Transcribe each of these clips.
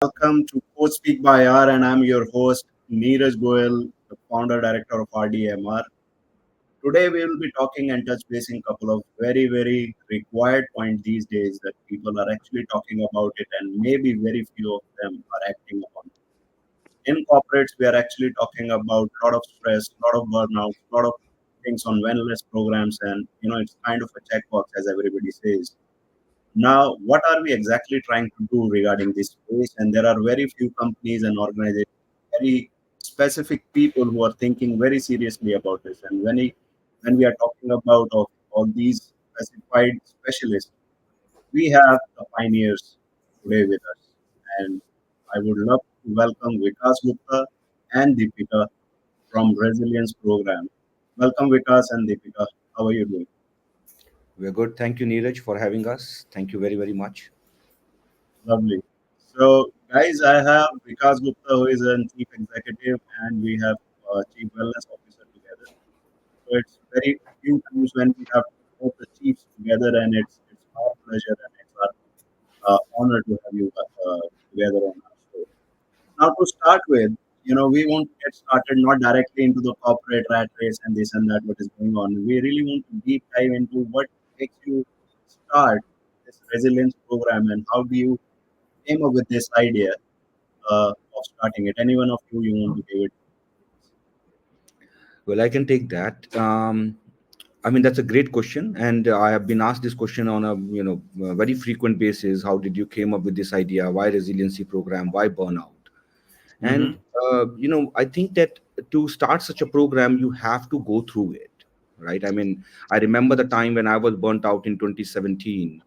Welcome to Coach Speak by R, and I'm your host, Neeraj Goel, the founder director of RDMR. Today, we will be talking and touch basing a couple of very required points these days that people are actually talking about it, and maybe very few of them are acting upon it. In corporates, we are actually talking about a lot of stress, a lot of burnout, a lot of things on wellness programs, and it's kind of a checkbox, as everybody says. Now, what are we exactly trying to do regarding this space? And there are very few companies and organizations, very specific people who are thinking very seriously about this. And when we are talking about of all these specified specialists, we have the pioneers today with us. And I would love to welcome Vikas Gupta and Deepika from Resilience Program. Welcome, Vikas and Deepika. How are you doing? We're good. Thank you, Neeraj, for having us. Thank you very much. Lovely. So, guys, I have Vikas Gupta, who is a chief executive, and we have chief wellness officer together. So it's very few times when we have both the chiefs together, and it's our pleasure and it's our honor to have you together on our show. Now, to start with, we won't get started not directly into the corporate rat race and this and that what is going on. We really want to deep dive into what makes you start this resilience program and how do you came up with this idea of starting it? Any one of you want to give it? Well, I can take that. I mean, that's a great question, and I have been asked this question on a very frequent basis. How did you came up with this idea? Why resiliency program? Why burnout? Mm-hmm. And I think that to start such a program, you have to go through it, right? I mean, I remember the time when I was burnt out in 2017,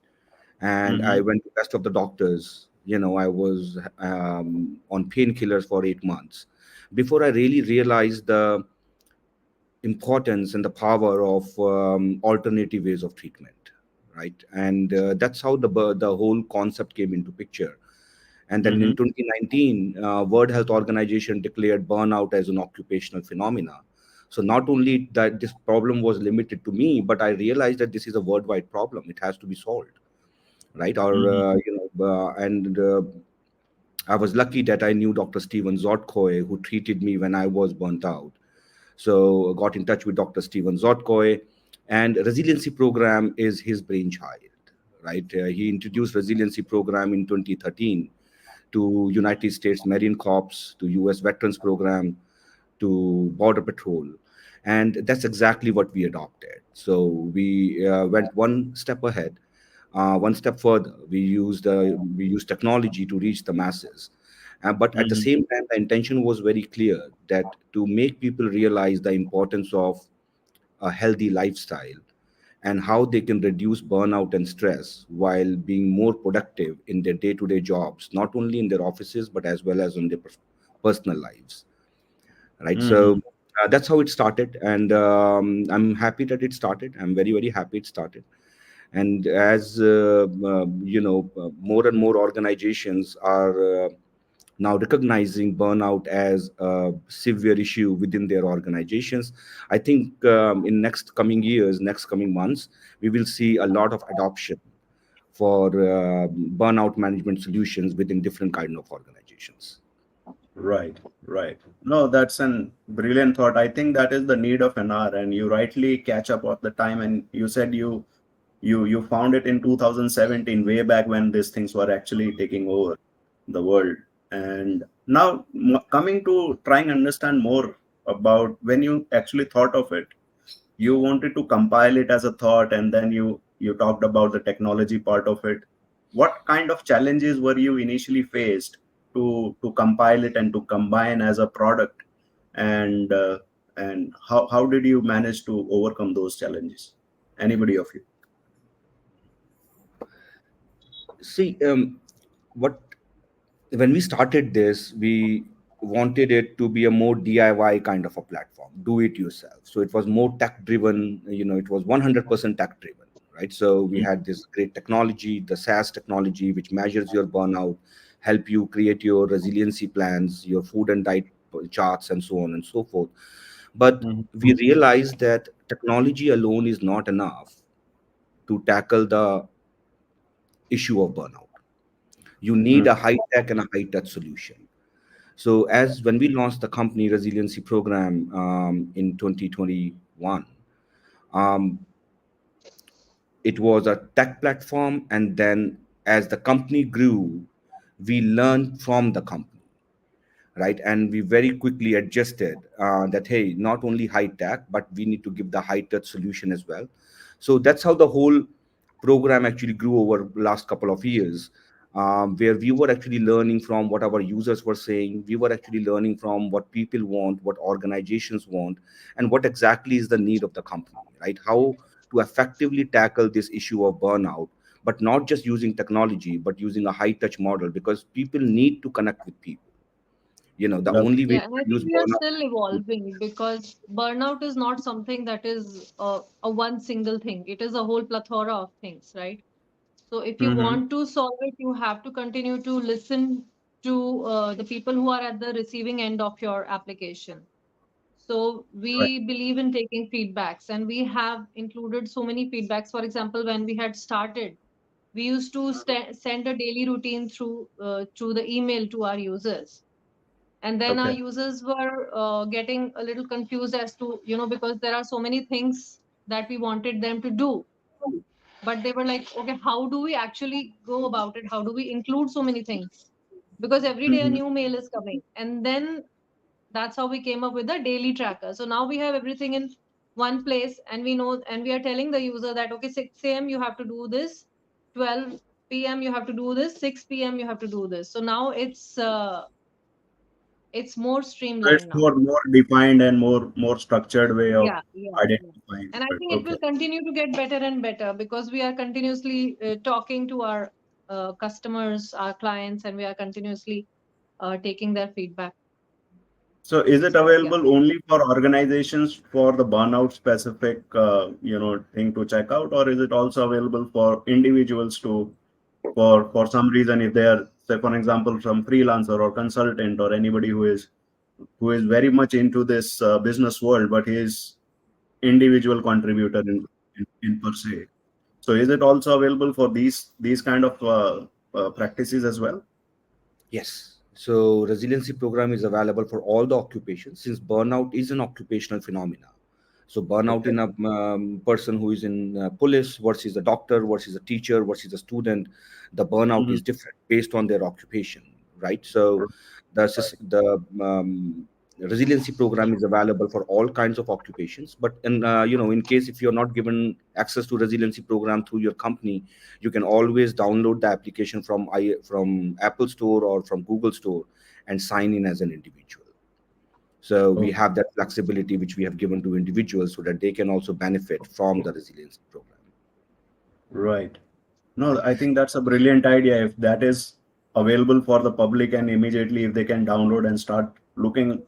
and I Mm-hmm. went to best of the doctors. I was on painkillers for 8 months before I really realized the importance and the power of alternative ways of treatment, right? And that's how the whole concept came into picture. And then Mm-hmm. in 2019, World Health Organization declared burnout as an occupational phenomena. So not only that this problem was limited to me, but I realized that this is a worldwide problem. It has to be solved, right? Or Mm-hmm. and I was lucky that I knew Dr. Stephen Zotkoy, who treated me when I was burnt out. So got in touch with Dr. Stephen Zotkoy, and resiliency program is his brainchild, right? He introduced resiliency program in 2013 to United States Marine Corps, to U.S. Veterans Program, to Border Patrol, and that's exactly what we adopted. So we went one step ahead, one step further. We used technology to reach the masses, but at the Mm-hmm. same time, the intention was very clear that to make people realize the importance of a healthy lifestyle and how they can reduce burnout and stress while being more productive in their day-to-day jobs, not only in their offices but as well as in their personal lives, right? So Mm-hmm. that's how it started, and I'm happy that it started. I'm very happy it started. And as more and more organizations are now recognizing burnout as a severe issue within their organizations, I think in next coming years, next coming months, we will see a lot of adoption for burnout management solutions within different kind of organizations. Right, right. No, that's an brilliant thought. I think that is the need of an hour, and you rightly catch up at the time. And you said you found it in 2017, way back when these things were actually taking over the world. And now coming to trying to understand more about when you actually thought of it, you wanted to compile it as a thought, and then you talked about the technology part of it. What kind of challenges were you initially faced to compile it and to combine as a product, and how did you manage to overcome those challenges? Anybody of you? See, what when we started this, we wanted it to be a more DIY kind of a platform, do it yourself. So it was more tech driven, it was 100% tech driven, right? So we had this great technology, the SaaS technology, which measures your burnout, help you create your resiliency plans, your food and diet charts, and so on and so forth. But Mhm. we realized that technology alone is not enough to tackle the issue of burnout. You need a high tech and a high touch solution. So, as when we launched the company Resiliency Program in 2021, um, it was a tech platform, and then as the company grew, we learned from the company, right? And we very quickly adjusted that, hey, not only high tech, but we need to give the high touch solution as well. So that's how the whole program actually grew over last couple of years, where we were actually learning from what our users were saying. We were actually learning from what people want, what organizations want, and what exactly is the need of the company, right? How to effectively tackle this issue of burnout, but not just using technology, but using a high touch model, because people need to connect with people. The Yep. only way Yeah, to and I think reduce we are burnout. still evolving because burnout is not something that is a one single thing. It is a whole plethora of things, right? So if you Mm-hmm. want to solve it, you have to continue to listen to the people who are at the receiving end of your application. So Right. we believe in taking feedbacks, and we have included so many feedbacks. For example, when we had started, we used to send a daily routine through the email to our users, and then our Okay. users were getting a little confused as to, because there are so many things that we wanted them to do, but they were like, okay, how do we actually go about it? How do we include so many things? Because every day a Mm-hmm. new mail is coming, and then that's how we came up with the daily tracker. So now we have everything in one place, and we know, and we are telling the user that, okay, 6 a.m. you have to do this, 12 p.m. you have to do this, 6 p.m. you have to do this. So now it's more So it's streamlined now. more defined and more structured way of Yeah, yeah, yeah. identifying And I it. think it Okay. will continue to get better and better because we are continuously talking to our customers, our clients, and we are continuously taking their feedback. So is it So yeah. available only for organizations for the burnout specific, thing to check out, or is it also available for individuals to, for some reason, if they are, say, for example, some freelancer or consultant or anybody who is very much into this business world, but he is individual contributor in per se. So is it also available for these kind of practices as well? Yes. So resiliency program is available for all the occupations, since burnout is an occupational phenomena. So burnout Okay. in a person who is in police versus a doctor versus a teacher versus a student, the burnout Mhm. is different based on their occupation, right? So the resiliency program is available for all kinds of occupations. But in case if you're not given access to resiliency program through your company, you can always download the application from Apple Store or from Google Store and sign in as an individual. So we Okay. have that flexibility which we have given to individuals so that they can also benefit from the resiliency program. Right. No, I think that's a brilliant idea. If that is available for the public and immediately if they can download and start looking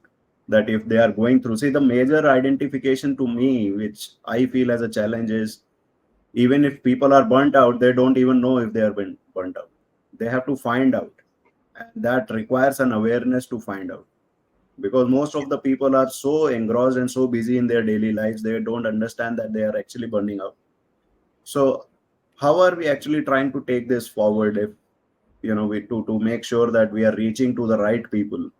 that if they are going through. See, the major identification to me, which I feel as a challenge is even if people are burnt out, they don't even know if they are been burnt out. They have to find out. And that requires an awareness to find out. Because most of the people are so engrossed and so busy in their daily lives, they don't understand that they are actually burning out. So how are we actually trying to take this forward if we to make sure that we are reaching to the right people,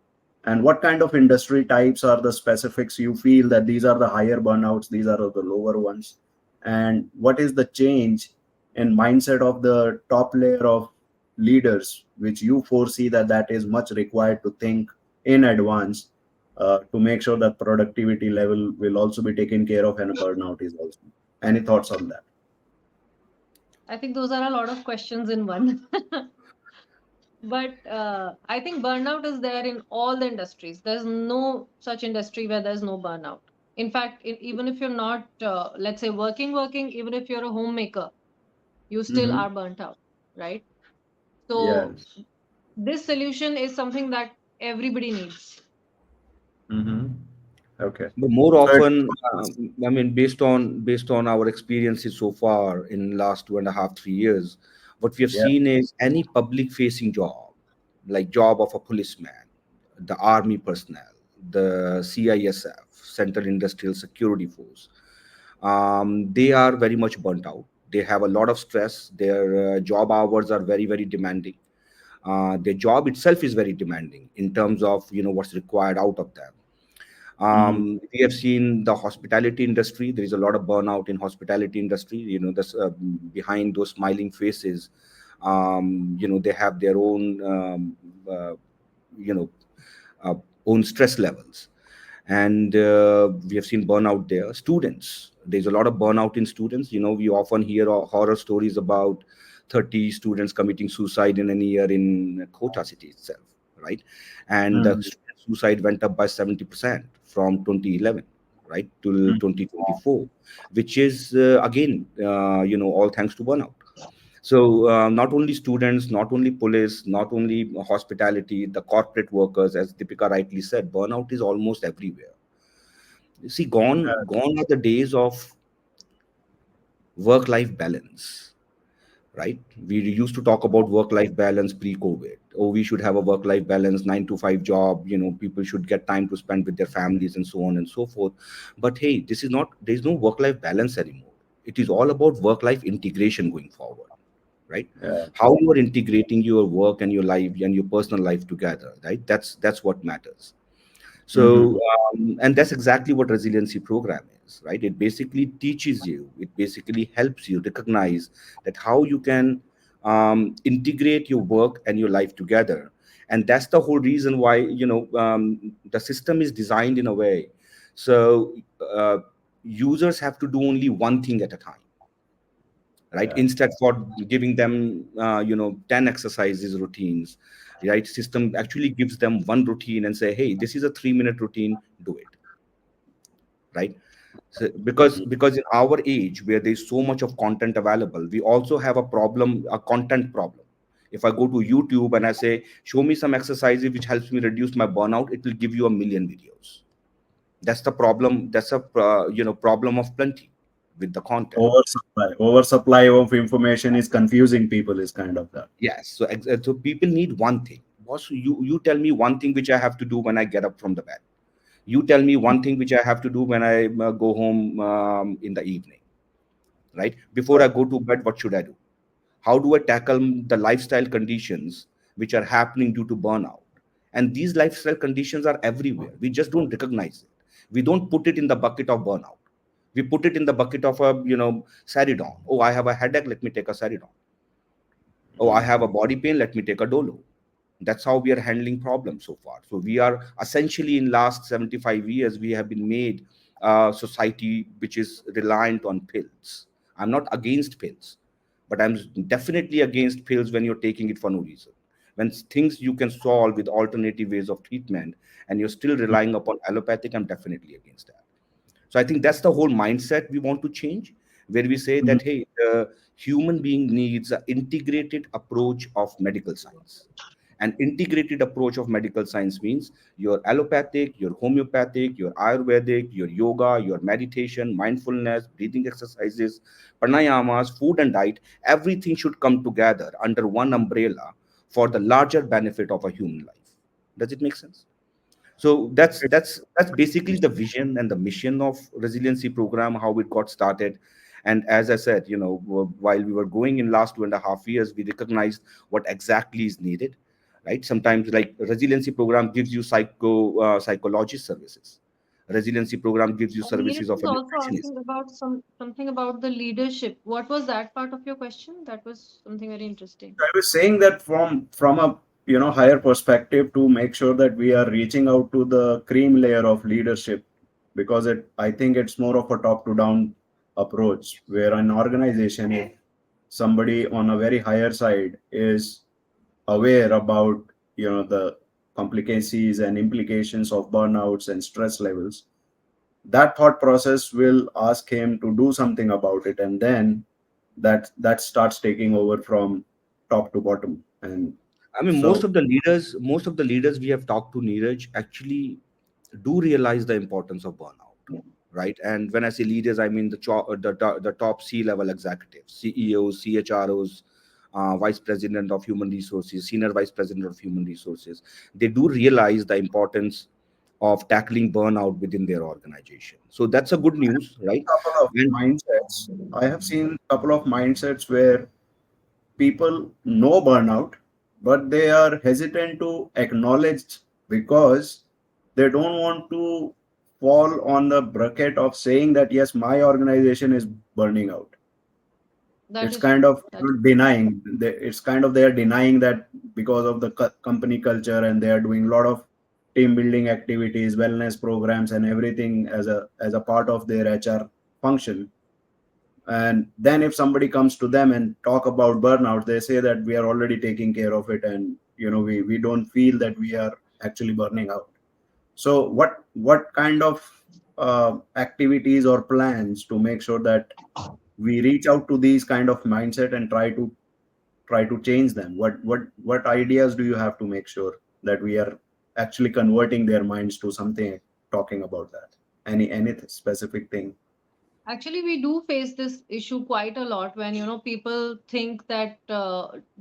and what kind of industry types are the specifics you feel that these are the higher burnouts, these are the lower ones, and what is the change in mindset of the top layer of leaders which you foresee that is much required to think in advance, to make sure that productivity level will also be taken care of and burnout is also. Any thoughts on that? I think those are a lot of questions in one. But I think burnout is there in all the industries. There's no such industry where there's no burnout. In fact, even if you're not, let's say, working, even if you're a homemaker, you still Mm-hmm. are burnt out, right? So Yes. this solution is something that everybody needs. Mm-hmm. Okay. But more So it's often, I mean, based on our experiences so far in last 2.5 3 years, what we have yeah. seen is any public facing job, like job of a policeman, the army personnel, the CISF, Central Industrial Security Force, they are very much burnt out. They have a lot of stress. Their job hours are very, very demanding. Their job itself is very demanding in terms of what's required out of them. Mhm. We have seen the hospitality industry. There is a lot of burnout in hospitality industry. This behind those smiling faces, they have their own uh, you know uh, own stress levels. And we have seen burnout there. Students, there's a lot of burnout in students. We often hear horror stories about 30 students committing suicide in a year in Kota city itself, right? And the Mhm. student suicide went up by 70% from 2011, right, to Mhm. 2024, which is again all thanks to burnout. So not only students, not only police, not only hospitality, the corporate workers, as Deepika rightly said, burnout is almost everywhere. You see, gone are the days of work-life balance, right? We used to talk about work-life balance pre-COVID. Oh, we should have a work-life balance, 9 to 5 job. People should get time to spend with their families and so on and so forth. But hey, this is not. There is no work-life balance anymore. It is all about work-life integration going forward, right? Yeah. How you are integrating your work and your life and your personal life together, right? That's what matters. So Mhm. and that's exactly what resiliency program is, right? It basically teaches you, it basically helps you recognize that how you can integrate your work and your life together. And that's the whole reason why the system is designed in a way so uh, users have to do only one thing at a time, right? Yeah. Instead for giving them 10 exercises routines, right? System actually gives them one routine and say, hey, this is a 3-minute routine, do it, right? So, because in our age where there's so much of content available, we also have a problem, a content problem. If I go to YouTube and I say, show me some exercises which helps me reduce my burnout, it will give you a million videos. That's the problem. That's a problem of plenty with the content. Oversupply of information is confusing people, is kind of that. Yes. So people need one thing. Boss, you tell me one thing which I have to do when I get up from the bed. You tell me one thing which I have to do when I go home in the evening, right? Before I go to bed, what should I do? How do I tackle the lifestyle conditions which are happening due to burnout? And these lifestyle conditions are everywhere. We just don't recognize it. We don't put it in the bucket of burnout. We put it in the bucket of a Saridon. Oh, I have a headache. Let me take a Saridon. Oh, I have a body pain. Let me take a Dolo. That's how we are handling problems so far. So we are essentially in last 75 years we have been made a society which is reliant on pills. I'm not against pills, but I'm definitely against pills when you're taking it for no reason. When things you can solve with alternative ways of treatment and you're still relying upon allopathic, I'm definitely against that. So I think that's the whole mindset we want to change, where we say Mhm. that hey, the human being needs an integrated approach of medical science. An integrated approach of medical science means your allopathic, your homeopathic, your Ayurvedic, your yoga, your meditation, mindfulness, breathing exercises, pranayamas, food and diet. Everything should come together under one umbrella for the larger benefit of a human life. Does it make sense? So that's basically the vision and the mission of resiliency program, how it got started. And as I said, while we were going in last 2.5 years, we recognized what exactly is needed, right? Sometimes like resiliency program gives you psychology services. Resiliency program gives you Neeraj services of was a also nutritionist. asking about something about the leadership. What was that part of your question? That was something very interesting. I was saying that from a higher perspective, to make sure that we are reaching out to the cream layer of leadership, because I think it's more of a top to down approach, where an organization, if somebody on a very higher side is aware about the complications and implications of burnouts and stress levels, that thought process will ask him to do something about it, and then that starts taking over from top to bottom. And I mean, so most of the leaders we have talked to, Neeraj, actually do realize the importance of burnout, right? And when I say leaders, I mean the top C-level executives, CEOs, CHROs, vice president of human resources, senior vice president of human resources. They do realize the importance of tackling burnout within their organization. So that's a good news, right? couple of And mindsets I have seen, couple of mindsets where people know burnout, but they are hesitant to acknowledge because they don't want to fall on the bracket of saying that yes, my organization is burning out. That It's is kind true. of That is denying. It's kind of they are denying that because of the company culture, and they are doing a lot of team building activities, wellness programs, and everything as a part of their HR function. And then if somebody comes to them and talk about burnout, they say that we are already taking care of it, and we don't feel that we are actually burning out. So what kind of activities or plans to make sure that we reach out to these kind of mindset and try to change them? What ideas do you have to make sure that we are actually converting their minds to something, talking about that? Any specific thing? actually, we do face this issue quite a lot when people think that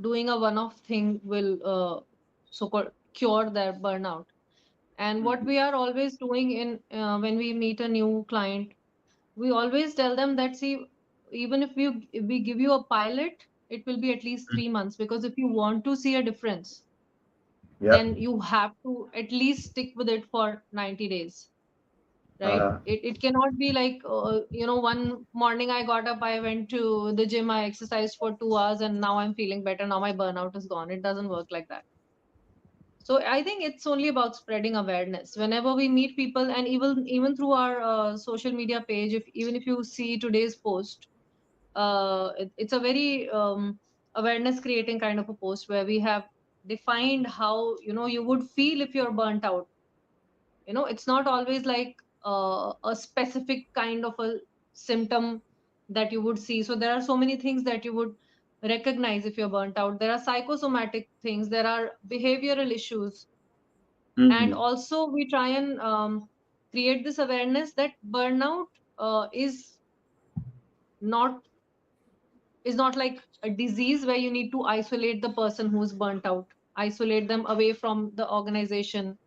doing a one-off thing will so-called cure their burnout. And what we are always doing in when we meet a new client, we always tell them that, see, even if we give you a pilot, it will be at least 3 months, because if you want to see a difference, Yeah. then you have to at least stick with it for 90 days, right? uh, It cannot be like, one morning I got up, I went to the gym, I exercised for 2 hours, and now I'm feeling better, now my burnout is gone. It doesn't work like that. So I think it's only about spreading awareness whenever we meet people, and even through our social media page. If even if you see today's post, it's a very awareness creating kind of a post where we have defined how you would feel if you're burnt out. It's not always like a specific kind of a symptom that you would see. So there are so many things that you would recognize if you're burnt out. There are psychosomatic things, there are behavioral issues, and mhm. also we try and create this awareness that burnout is not like a disease where you need to isolate the person who's burnt out, isolate them away from the organization,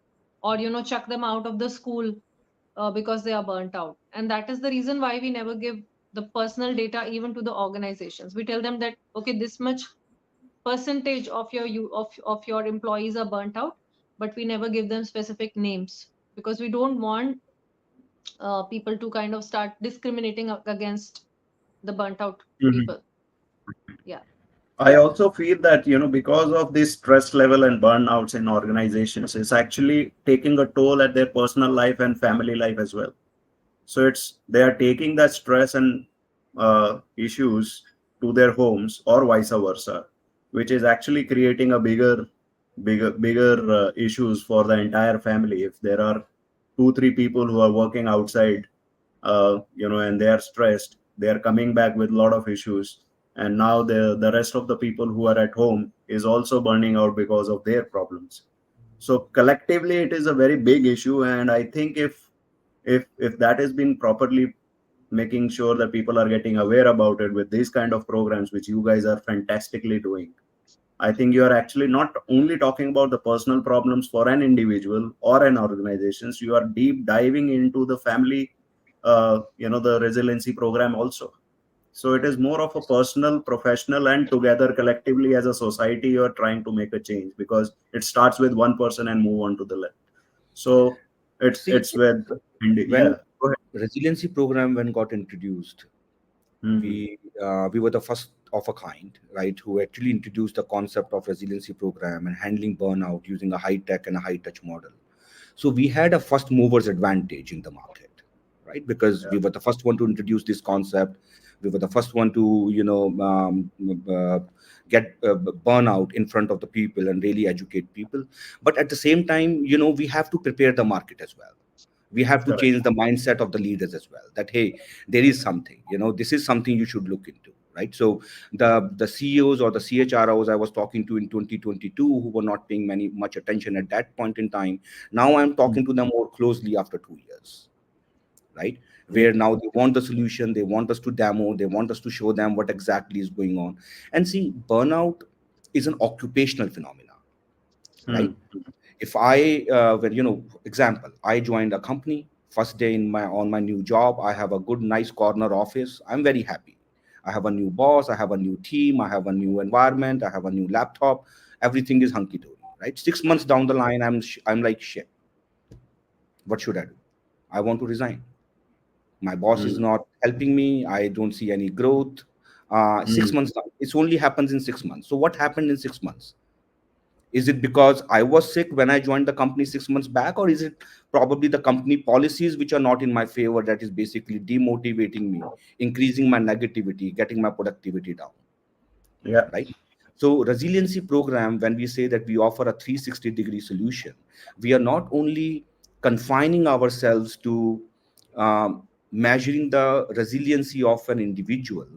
or chuck them out of the school because they are burnt out. And that is the reason why we never give the personal data even to the organizations. We tell them that, okay, this much percentage of of your employees are burnt out, but we never give them specific names, because we don't want people to kind of start discriminating against the burnt out Mhm. people. Yeah. I also feel that, because of this stress level and burnouts in organizations, it's actually taking a toll at their personal life and family life as well. So they are taking that stress and issues to their homes or vice versa, which is actually creating a bigger issues for the entire family. If there are 2 3 people who are working outside, and they are stressed, they are coming back with a lot of issues, and now the rest of the people who are at home is also burning out because of their problems. So collectively it is a very big issue, and I think if that has been properly, making sure that people are getting aware about it with these kind of programs, which you guys are fantastically doing, I think you are actually not only talking about the personal problems for an individual or an organizations, you are deep diving into the family, the resiliency program also. So it is more of a personal, professional, and together collectively as a society, you are trying to make a change, because it starts with one person and move on to the left. So See, it's with, when yeah, go ahead. resiliency program when got introduced, Hmm. we were the first of a kind, right, who actually introduced the concept of resiliency program and handling burnout using a high tech and a high touch model. So we had a first movers advantage in the market, right? Because Yeah. we were the first one to introduce this concept. We were the first one to get burnout in front of the people and really educate people. But at the same time, we have to prepare the market as well. We have to Correct. change the mindset of the leaders as well, that hey, there is something, this is something you should look into, right? So the CEOs or the CHROs I was talking to in 2022, who were not paying much attention at that point in time, now I'm talking to them more closely after 2 years, right? Yeah. Where now they want the solution, they want us to demo, they want us to show them what exactly is going on. And see, burnout is an occupational phenomena, right? Hmm. If I when example, I joined a company, first day on my new job, I have a good nice corner office, I'm very happy. I have a new boss, I have a new team, I have a new environment, I have a new laptop, everything is hunky dory, right? 6 months down the line, I'm like, shit, what should I do? I want to resign. My boss is Mm. not helping me. I don't see any growth. Six Mm. months down, it only happens in 6 months. So what happened in 6 months? Is it because I was sick when I joined the company 6 months back, or is it probably the company policies which are not in my favor that is basically demotivating me, increasing my negativity, getting my productivity down, Yeah. right? So resiliency program, when we say that we offer a 360-degree solution, we are not only confining ourselves to measuring the resiliency of an individual.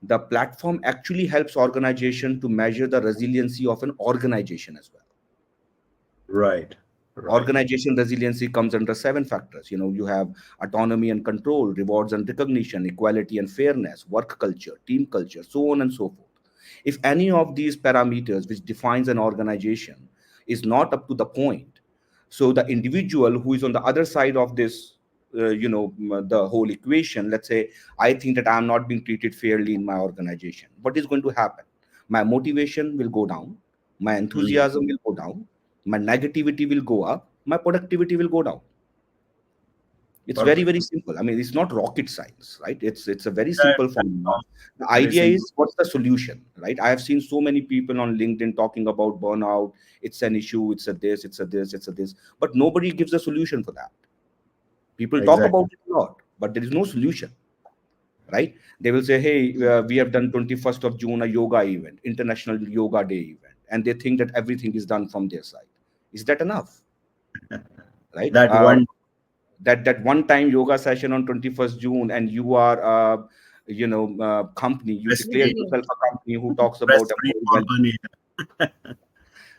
The platform actually helps organization to measure the resiliency of an organization as well. Right. Right. Organization resiliency comes under 7 factors. You have autonomy and control, rewards and recognition, equality and fairness, work culture, team culture, so on and so forth. If any of these parameters which defines an organization is not up to the point, so the individual who is on the other side of this, the whole equation, let's say I think that I'm not being treated fairly in my organization, what is going to happen? My motivation will go down, my Mm. enthusiasm will go down, my negativity will go up, my productivity will go down. It's very, Perfect. very simple. I mean, it's not rocket science, right? It's a very Yeah, simple that formula. sounds The very idea simple. is, what's the solution, right? I have seen so many people on LinkedIn talking about burnout. It's an issue, it's a this, it's a this, it's a this, but nobody gives a solution for that. People talk Exactly. about it a lot, but there is no solution, right? They will say, hey, we have done 21st of June a yoga event, International Yoga Day event, and they think that everything is done from their side. Is that enough, right? That one. That one time yoga session on 21st June, and you are company, you declare Resilient. yourself a company who talks about Stress-free employee well-being. company.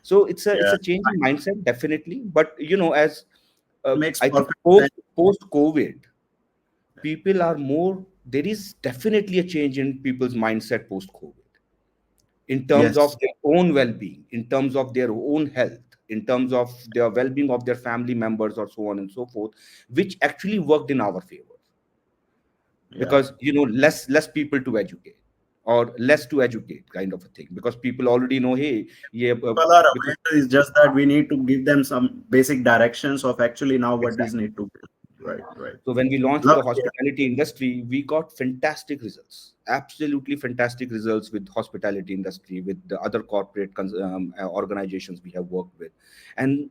So it's Yeah. a change in mindset, definitely. But as It makes I think perfect sense. post COVID, people are more, there is definitely a change in people's mindset post COVID, in terms of Yes. their own well-being, in terms of their own health, in terms of their well-being of their family members, or so on and so forth, which actually worked in our favor. Yeah. Because less people to educate, or less to educate, kind of a thing, because people already know, hey, yeah, People are because aware. It's just that we need to give them some basic directions of actually now what is exactly. need to be. Right. Right. So when we launched for the Lovely. hospitality industry, we got fantastic results, absolutely fantastic results with hospitality industry, with the other corporate organizations we have worked with. And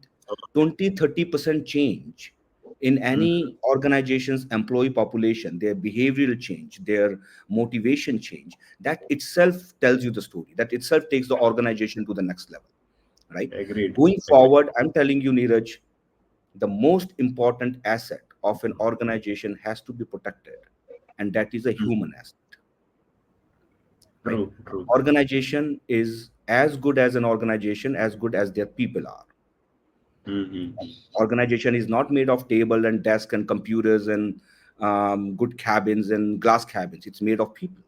20-30% change in Mhm. any organization's employee population, their behavioral change, their motivation change, that itself tells you the story. That itself takes the organization to the next level, right? Agreed. Going Agreed. forward, I'm telling you, Neeraj, the most important asset of an organization has to be protected, and that is a Mhm. human asset, right? True. True. Organization is as good as an organization as good as their people are. Mhm. Organization is not made of table and desk and computers and good cabins and glass cabins. It's made of people,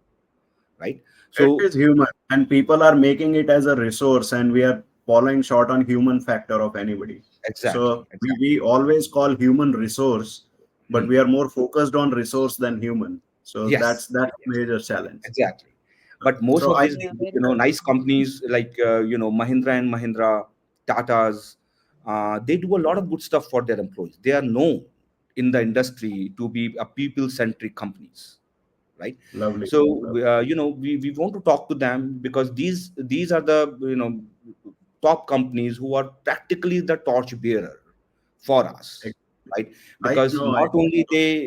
right? It So is human, and people are making it as a resource, and we are falling short on human factor of anybody. exactly, So we, exactly. we always call human resource, but Hmm. we are more focused on resource than human. So that's Yes, that's a yes, major challenge. exactly. But most So of I these, think Yeah, very true. nice companies like Mahindra and Mahindra, Tatas, they do a lot of good stuff for their employees. They are known in the industry to be a people-centric companies, right? lovely, So lovely. we want to talk to them, because these are the top companies who are practically the torch bearer for us, right? I Because know. not only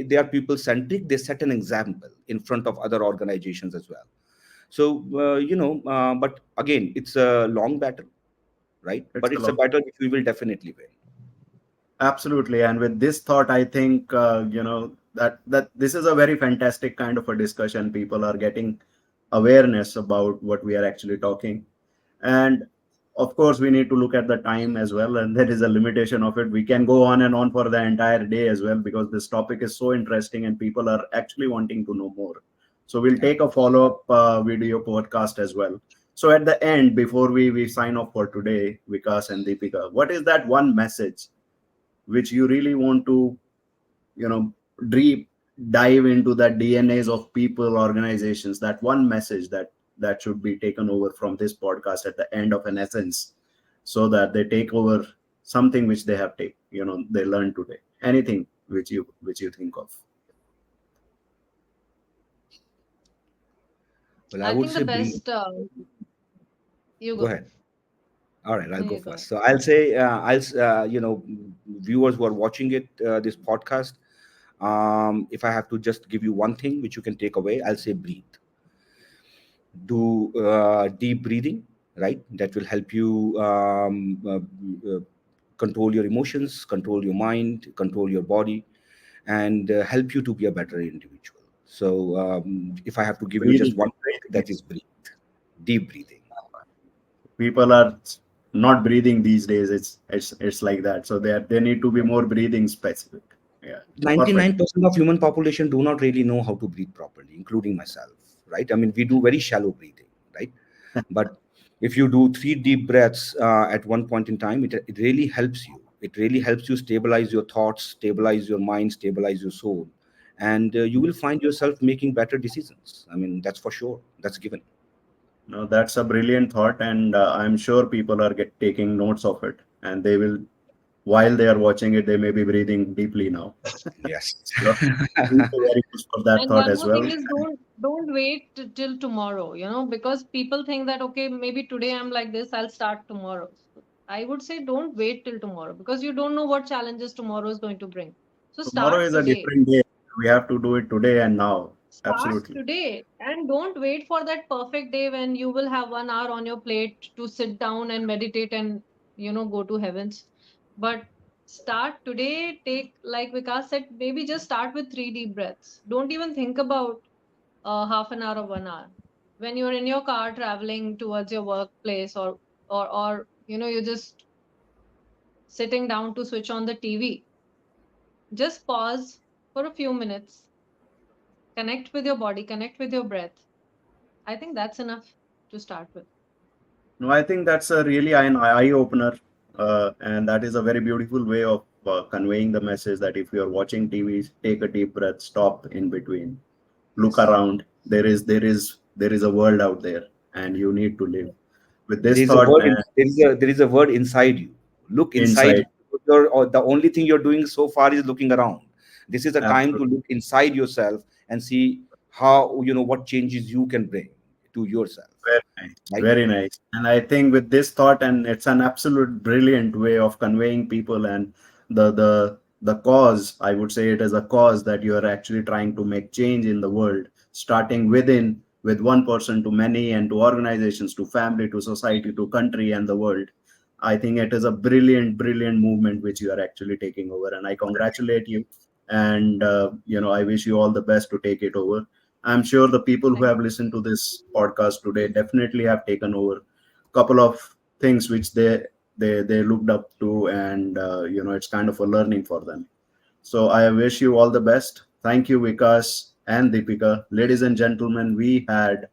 they are people centric, they set an example in front of other organizations as well. So but again, it's a long battle, right? It's But a it's a lot. battle which we will definitely win. Absolutely. And with this thought, I think that this is a very fantastic kind of a discussion. People are getting awareness about what we are actually talking. And of course, we need to look at the time as well. And there is a limitation of it. We can go on and on for the entire day as well, because this topic is so interesting and people are actually wanting to know more. So we'll Yeah. take a follow-up video podcast as well. So at the end, before we sign off for today, Vikas and Deepika, what is that one message which you really want to, you know, deep dive into the DNAs of people, organizations, that one message that should be taken over from this podcast at the end of an essence? so that they take over something which they have take they learned today. Anything which you think of. Well, I I would think the say breathe. best, you Go go. ahead. All right, I'll No, go you go first. ahead. So I'll say, viewers who are watching this podcast, if I have to just give you one thing which you can take away, I'll say breathe. Do deep breathing, right? That will help you control your emotions, control your mind, control your body, and help you to be a better individual. So, if I have to give you just Breathing, one word, breathing that is is breathe. Deep breathing. people are not breathing these days. It's like that. So they need to be more breathing specific. Yeah, perfect. 99% of human population do not really know how to breathe properly, including myself, right? I mean, we do very shallow breathing, right? But if you do three deep breaths at one point in time, it really helps you. It really helps you stabilize your thoughts, stabilize your mind, stabilize your soul, and you will find yourself making better decisions. I mean, that's for sure. That's given. No, that's a brilliant thought, and I'm sure people are taking notes of it, and they will, while they are watching it, they may be breathing deeply now. Yes. So, thank you very much for that And thought one as more well. thing is, don't wait till tomorrow, because people think that, okay, maybe today I'm like this, I'll start tomorrow. So I would say don't wait till tomorrow, because you don't know what challenges tomorrow is going to bring. So Tomorrow start is a today. different day. We have to do it today and now. Start Absolutely. today and don't wait for that perfect day when you will have 1 hour on your plate to sit down and meditate and go to heavens. But start today. Take, like Vikas said, maybe just start with 3 deep breaths. Don't even think about half an hour or 1 hour. When you're in your car traveling towards your workplace, or you're just sitting down to switch on the TV, just pause for a few minutes, connect with your body, connect with your breath. I think that's enough to start with. No, I think that's a really an eye opener, and that is a very beautiful way of conveying the message that if you are watching TV, take a deep breath, stop in between, look Yes. around. There is a world out there, and you need to live with There this is a thought word. and There is a word inside you. Look inside inside. you. Or the only thing you're doing so far is looking around. This is a time to Absolutely. look inside yourself and see how what changes you can bring to yourself. Very nice. Right? Very nice. And I think with this thought, and it's an absolute brilliant way of conveying people and the cause, I would say it is a cause that you are actually trying to make change in the world, starting within with one person to many and to organizations, to family, to society, to country and the world. I think it is a brilliant, brilliant movement which you are actually taking over. And I congratulate you. And I wish you all the best to take it over. I'm sure the people who Thank have listened to this podcast today definitely have taken over a couple of things which they looked up to, and it's kind of a learning for them. So I wish you all the best. Thank you, Vikas and Deepika. Ladies and gentlemen, we had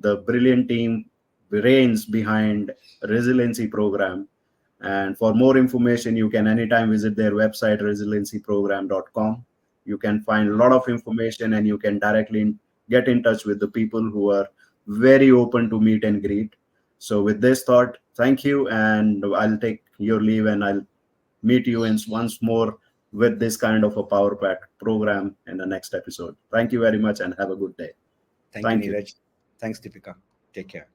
the brilliant team brains behind Resiliency Program. And for more information, you can anytime visit their website, resiliencprogram.com. You can find a lot of information, and you can directly get in touch with the people who are very open to meet and greet. So, with this thought, thank you, and I'll take your leave, and I'll meet you in once more with this kind of a Power Pack program in the next episode. Thank you very much, and have a good day. Thank you, Thank you. Neeraj. Thanks, Deepika. Take care.